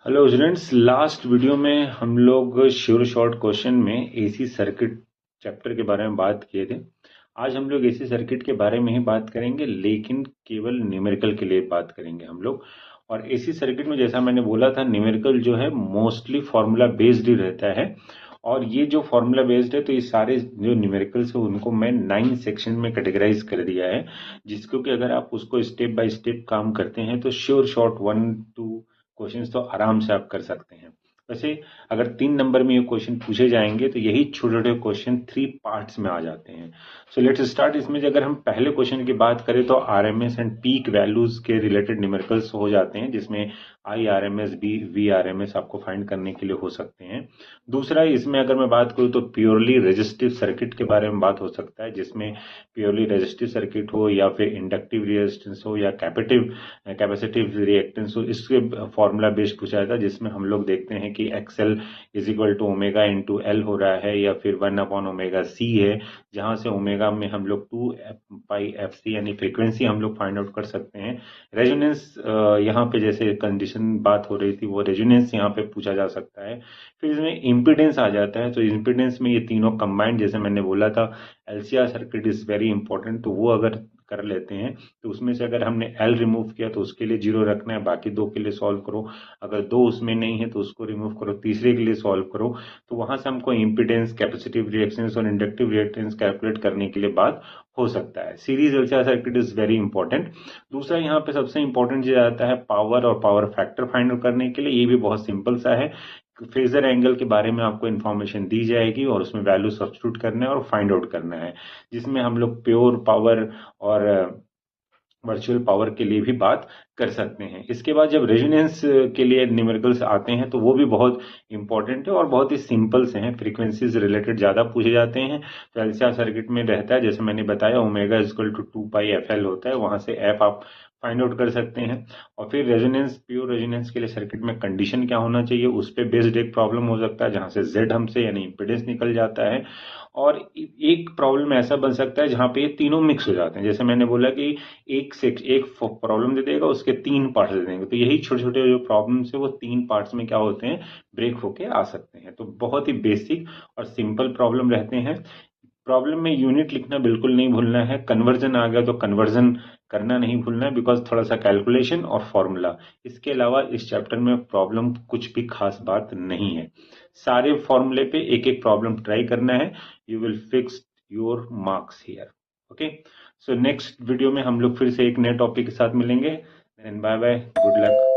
Hello students, last video में हम लोग श्योर शॉर्ट क्वेश्चन में एसी सर्किट चैप्टर के बारे में बात किए थे। आज हम लोग एसी सर्किट के बारे में ही बात करेंगे, लेकिन केवल न्यूमेरिकल के लिए बात करेंगे हम लोग। और एसी सर्किट में जैसा मैंने बोला था, न्यूमेरिकल जो है मोस्टली फॉर्मूला बेस्ड ही रहता है। और ये जो फॉर्मूला बेस्ड है, तो ये सारे जो न्यूमेरिकल्स है उनको मैं 9 सेक्शन में कैटेगराइज कर दिया है, जिसको कि अगर आप उसको स्टेप बाय स्टेप काम करते हैं तो श्योर शॉर्ट 1-2 क्वेश्चंस तो आराम से आप कर सकते हैं। वैसे अगर 3 नंबर में ये क्वेश्चन पूछे जाएंगे तो यही छोटे छोटे क्वेश्चन 3 पार्ट्स में आ जाते हैं। So let's start. इसमें अगर हम पहले क्वेश्चन की बात करें तो आरएमएस एंड पीक वैल्यूज के रिलेटेड न्यूमेरिकल्स हो जाते हैं, जिसमें I R M S V R M M एस आपको फाइंड करने के लिए हो सकते हैं। दूसरा, इसमें अगर मैं बात करूं तो प्योरली रेजिस्टिव सर्किट के बारे में बात हो सकता है, जिसमें प्योरली रेजिस्टिव सर्किट हो या फिर इंडक्टिव रेजिस्टेंस हो या कैपेसिटिव रिएक्टेंस हो, इसके फॉर्मूला बेस्ड पूछा जाता है, जिसमें हम लोग देखते हैं कि XL is equal to omega into L हो रहा है या फिर 1/ओमेगा सी है, जहां से ओमेगा में हम लोग 2 पाई एफ सी यानी फ्रीक्वेंसी हम लोग फाइंड आउट कर सकते हैं। रेजोनेंस यहाँ पे जैसे कंडीशन बात हो रही थी, वो रेजोनेंस यहाँ पे पूछा जा सकता है। फिर इसमें इम्पीडेंस आ जाता है, तो इम्पीडेंस में ये तीनों कंबाइंड, जैसे मैंने बोला था LCR circuit is very important, तो वो अगर कर लेते हैं तो उसमें से अगर हमने एल रिमूव किया तो उसके लिए 0 रखना है, बाकी 2 के लिए सॉल्व करो। अगर 2 उसमें नहीं है तो उसको रिमूव करो, तीसरे के लिए सॉल्व करो। तो वहां से हमको इम्पीडेंस, कैपेसिटिव रिएक्टेंस और इंडक्टिव रिएक्टेंस कैलकुलेट करने के लिए बात हो सकता है। Series LCR circuit is very important. दूसरा यहाँ पे सबसे इंपॉर्टेंट चीज आता है पावर और पावर फैक्टर फाइंड आउट करने के लिए। ये भी बहुत सिंपल सा है। फेजर एंगल के बारे में आपको इन्फॉर्मेशन दी जाएगी और उसमें वैल्यू सब्स्टिट्यूट करना है और फाइंड आउट करना है, जिसमें हम लोग प्योर पावर और वर्चुअल पावर के लिए भी बात कर सकते हैं। इसके बाद जब रेजोनेंस के लिए न्यूमेरिकल्स आते हैं तो वो भी बहुत इंपॉर्टेंट है और बहुत ही सिंपल से हैं, फ्रीक्वेंसीज रिलेटेड ज्यादा पूछे जाते हैं। तो एलसीआर सर्किट में रहता है, जैसे मैंने बताया, omega equal to 2 pi F L होता है, वहां से एफ आप फाइंड आउट कर सकते हैं। और फिर रेजोनेंस, प्योर रेजोनेंस के लिए सर्किट में कंडीशन क्या होना चाहिए, उस पर बेस्ड एक प्रॉब्लम हो सकता है, जहां से जेड हमसे यानी इंपेडेंस निकल जाता है। और एक प्रॉब्लम ऐसा बन सकता है जहां पे ये तीनों मिक्स हो जाते हैं, जैसे मैंने बोला कि एक प्रॉब्लम दे देगा, उसके 3 पार्ट्स दे देंगे, तो यही छोटे छोटे जो प्रॉब्लम्स है वो 3 पार्ट्स में क्या होते हैं, ब्रेक होके आ सकते हैं। तो बहुत ही बेसिक और सिंपल प्रॉब्लम रहते हैं। प्रॉब्लम में यूनिट लिखना बिल्कुल नहीं भूलना है। कन्वर्जन आ गया तो कन्वर्जन करना नहीं भूलना है, बिकॉज थोड़ा सा कैलकुलेशन और फॉर्मूला, इसके अलावा इस चैप्टर में प्रॉब्लम कुछ भी खास बात नहीं है। सारे फॉर्मूले पे एक एक प्रॉब्लम ट्राई करना है। You will fix your marks here. Okay, so next video में हम लोग फिर से एक नए टॉपिक के साथ मिलेंगे। Bye bye, good luck.